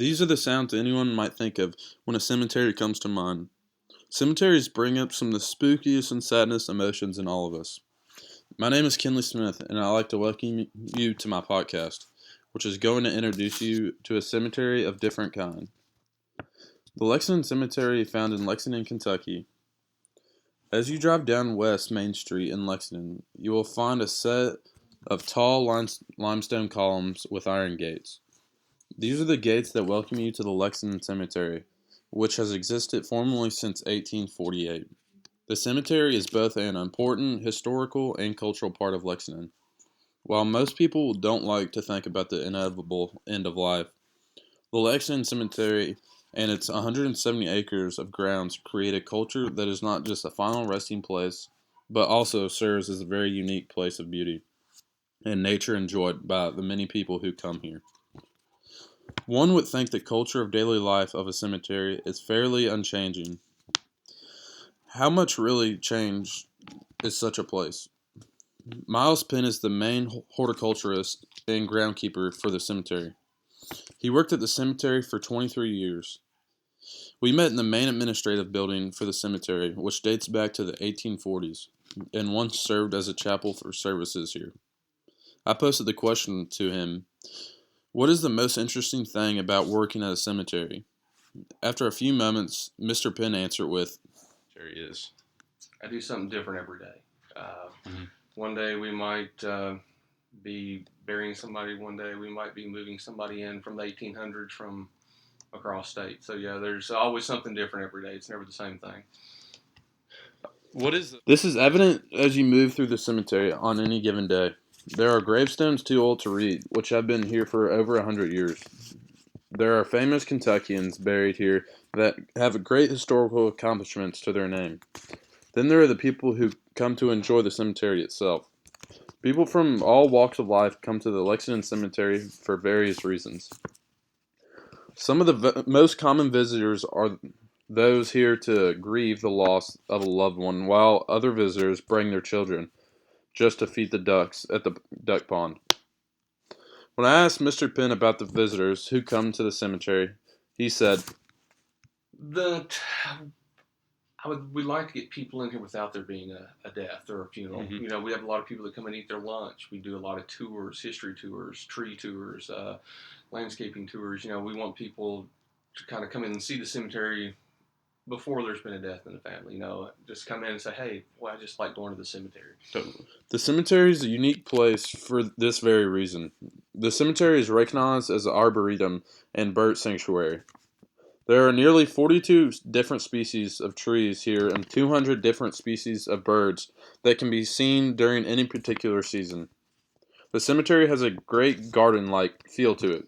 These are the sounds anyone might think of when a cemetery comes to mind. Cemeteries bring up some of the spookiest and saddest emotions in all of us. My name is Kenley Smith, and I'd like to welcome you to my podcast, which is going to introduce you to a cemetery of different kind. The Lexington Cemetery, found in Lexington, Kentucky. As you drive down West Main Street in Lexington, you will find a set of tall limestone columns with iron gates. These are the gates that welcome you to the Lexington Cemetery, which has existed formally since 1848. The cemetery is both an important historical and cultural part of Lexington. While most people don't like to think about the inevitable end of life, the Lexington Cemetery and its 170 acres of grounds create a culture that is not just a final resting place, but also serves as a very unique place of beauty and nature enjoyed by the many people who come here. One would think the culture of daily life of a cemetery is fairly unchanging. How much really changed is such a place? Miles Penn is the main horticulturist and groundkeeper for the cemetery. He worked at the cemetery for 23 years. We met in the main administrative building for the cemetery, which dates back to the 1840s, and once served as a chapel for services here. I posted the question to him, what is the most interesting thing about working at a cemetery? After a few moments, Mr. Penn answered with, There he is. I do something different every day. Mhm. One day we might be burying somebody. One day we might be moving somebody in from the 1800s from across state. So yeah, there's always something different every day. It's never the same thing. This is evident as you move through the cemetery on any given day. There are gravestones too old to read, which have been here for over 100 years. There are famous Kentuckians buried here that have great historical accomplishments to their name. Then there are the people who come to enjoy the cemetery itself. People from all walks of life come to the Lexington Cemetery for various reasons. Some of the most common visitors are those here to grieve the loss of a loved one, while other visitors bring their children just to feed the ducks at the duck pond. When I asked Mr. Penn about the visitors who come to the cemetery, he said, The we'd like to get people in here without there being a death or a funeral. Mhm. You know, we have a lot of people that come and eat their lunch. We do a lot of tours, history tours, tree tours, landscaping tours. You know, we want people to kind of come in and see the cemetery before there's been a death in the family. You know, just come in and say, hey, well, I just like going to the cemetery. the cemetery is a unique place for this very reason. The cemetery is recognized as an arboretum and bird sanctuary. There are nearly 42 different species of trees here and 200 different species of birds that can be seen during any particular season. The cemetery has a great garden-like feel to it.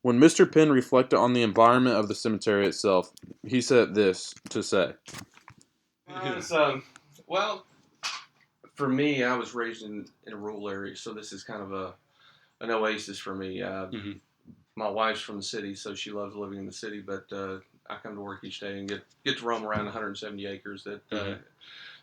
When Mr. Penn reflected on the environment of the cemetery itself, he said this to say. It's, well, for me, I was raised in a rural area, so this is kind of an oasis for me. Mhm. My wife's from the city, so she loves living in the city, but I come to work each day and get to roam around 170 acres that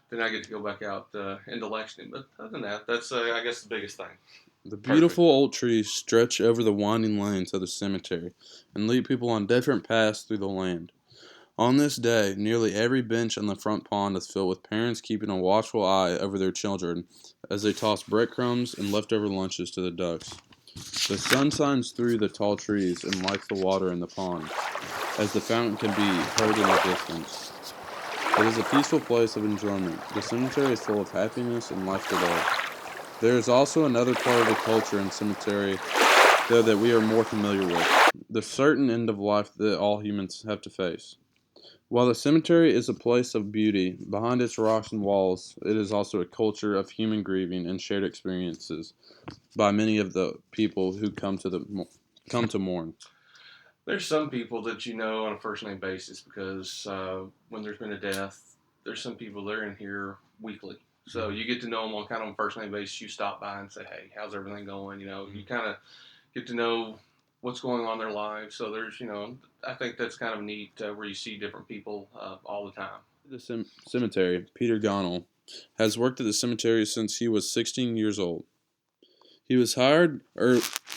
then I get to go back out into Lexington. But other than that, that's, I guess, the biggest thing. The beautiful old trees stretch over the winding lanes of the cemetery and lead people on different paths through the land. On this day, nearly every bench on the front pond is filled with parents keeping a watchful eye over their children as they toss breadcrumbs and leftover lunches to the ducks. The sun shines through the tall trees and lights the water in the pond, as the fountain can be heard in the distance. It is a peaceful place of enjoyment. The cemetery is full of happiness and life today. There is also another part of the culture in cemetery, though, that we are more familiar with, the certain end of life that all humans have to face. While the cemetery is a place of beauty, behind its rocks and walls, it is also a culture of human grieving and shared experiences by many of the people who come to mourn. There's some people that you know on a first name basis because when there's been a death, there's some people that are in here weekly. So you get to know them on kind of a first name basis. You stop by and say, hey, how's everything going? You know, you kind of get to know what's going on in their lives. So there's, I think that's kind of neat where you see different people all the time. The cemetery, Peter Gonnell, has worked at the cemetery since he was 16 years old. He was hired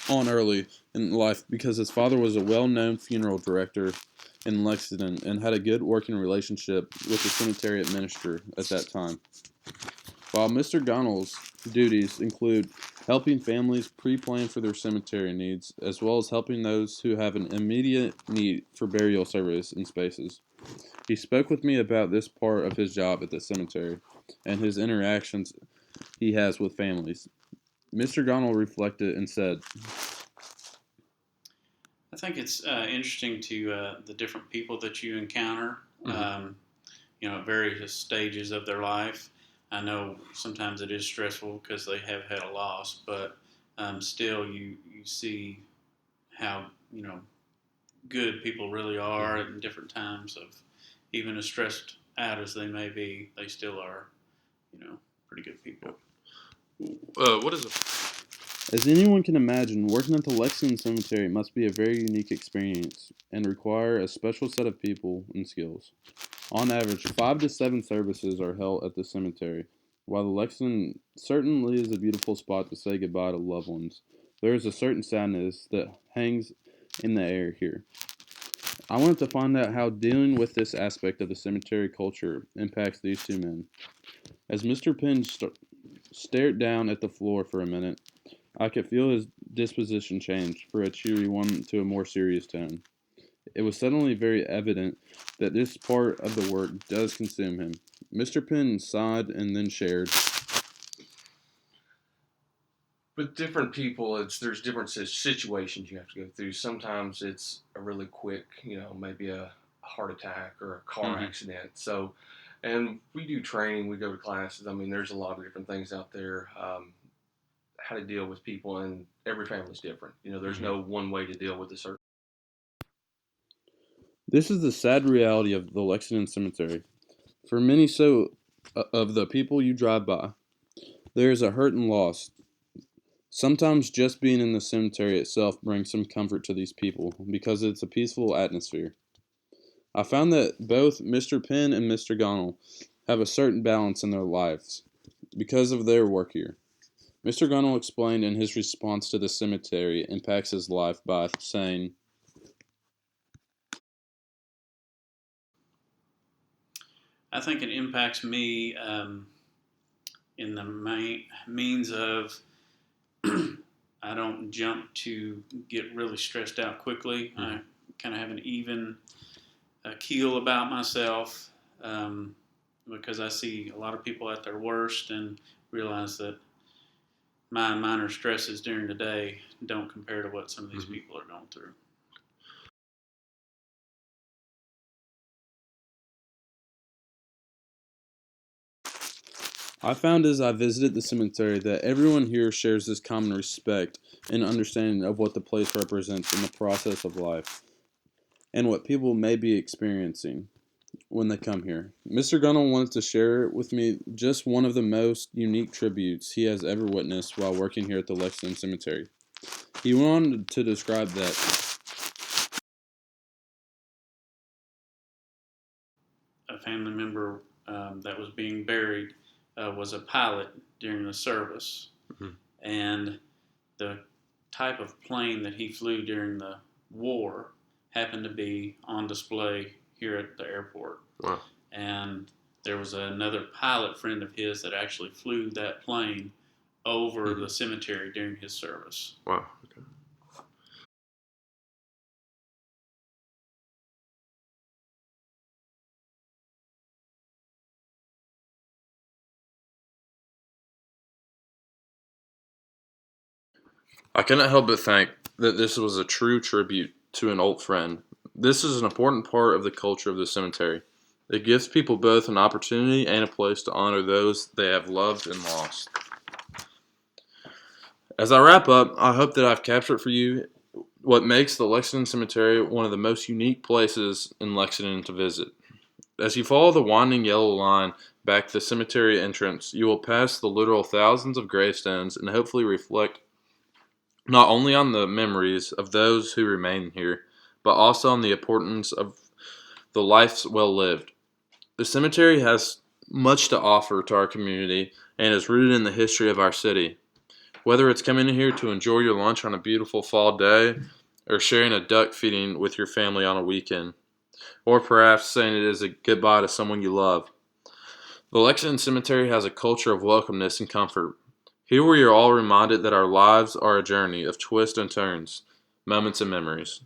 on early in life because his father was a well-known funeral director in Lexington and had a good working relationship with the cemetery administrator at that time. While Mr. Gonnell's duties include helping families pre-plan for their cemetery needs, as well as helping those who have an immediate need for burial service in spaces. He spoke with me about this part of his job at the cemetery and his interactions he has with families. Mr. Gonnell reflected and said, I think it's interesting to the different people that you encounter, at various stages of their life. I know sometimes it is stressful because they have had a loss, but still you see how, good people really are at different times of even as stressed out as they may be, they still are, pretty good people. what is it? As anyone can imagine, working at the Lexington Cemetery must be a very unique experience and require a special set of people and skills. On average, 5 to 7 services are held at the cemetery. While the Lexington certainly is a beautiful spot to say goodbye to loved ones, there is a certain sadness that hangs in the air here. I wanted to find out how dealing with this aspect of the cemetery culture impacts these two men. As Mr. Penn stared down at the floor for a minute, I could feel his disposition change from a cheery one to a more serious tone. It was suddenly very evident that this part of the work does consume him. Mr. Penn sighed and then shared. With different people, there's different situations you have to go through. Sometimes it's a really quick, maybe a heart attack or a car accident. So, and we do training, we go to classes. I mean, there's a lot of different things out there. How to deal with people, and every family's different. There's no one way to deal with a certain. This is the sad reality of the Lexington Cemetery. For many of the people you drive by, there is a hurt and loss. Sometimes just being in the cemetery itself brings some comfort to these people because it's a peaceful atmosphere. I found that both Mr. Penn and Mr. Gonnell have a certain balance in their lives because of their work here. Mr. Gunnell explained in his response to the cemetery impacts his life by saying, I think it impacts me in the means of I don't jump to get really stressed out quickly. I kind of have an even keel about myself because I see a lot of people at their worst and realize that my minor stresses during the day don't compare to what some of these people are going through. I found as I visited the cemetery that everyone here shares this common respect and understanding of what the place represents in the process of life and what people may be experiencing when they come here. Mr. Gunnell wanted to share with me just one of the most unique tributes he has ever witnessed while working here at the Lexington Cemetery. He wanted to describe that A family member that was being buried was a pilot during the service, and the type of plane that he flew during the war happened to be on display here at the airport. Wow. And there was another pilot friend of his that actually flew that plane over the cemetery during his service. Wow. Okay. I cannot help but think that this was a true tribute to an old friend. This is an important part of the culture of the cemetery. It gives people both an opportunity and a place to honor those they have loved and lost. As I wrap up, I hope that I've captured for you what makes the Lexington Cemetery one of the most unique places in Lexington to visit. As you follow the winding yellow line back to the cemetery entrance, you will pass the literal thousands of gravestones and hopefully reflect not only on the memories of those who remain here, but also on the importance of the lives well lived. The cemetery has much to offer to our community and is rooted in the history of our city. Whether it's coming in here to enjoy your lunch on a beautiful fall day, or sharing a duck feeding with your family on a weekend, or perhaps saying it is a goodbye to someone you love, the Lexington Cemetery has a culture of welcomeness and comfort. Here we are all reminded that our lives are a journey of twists and turns, moments and memories.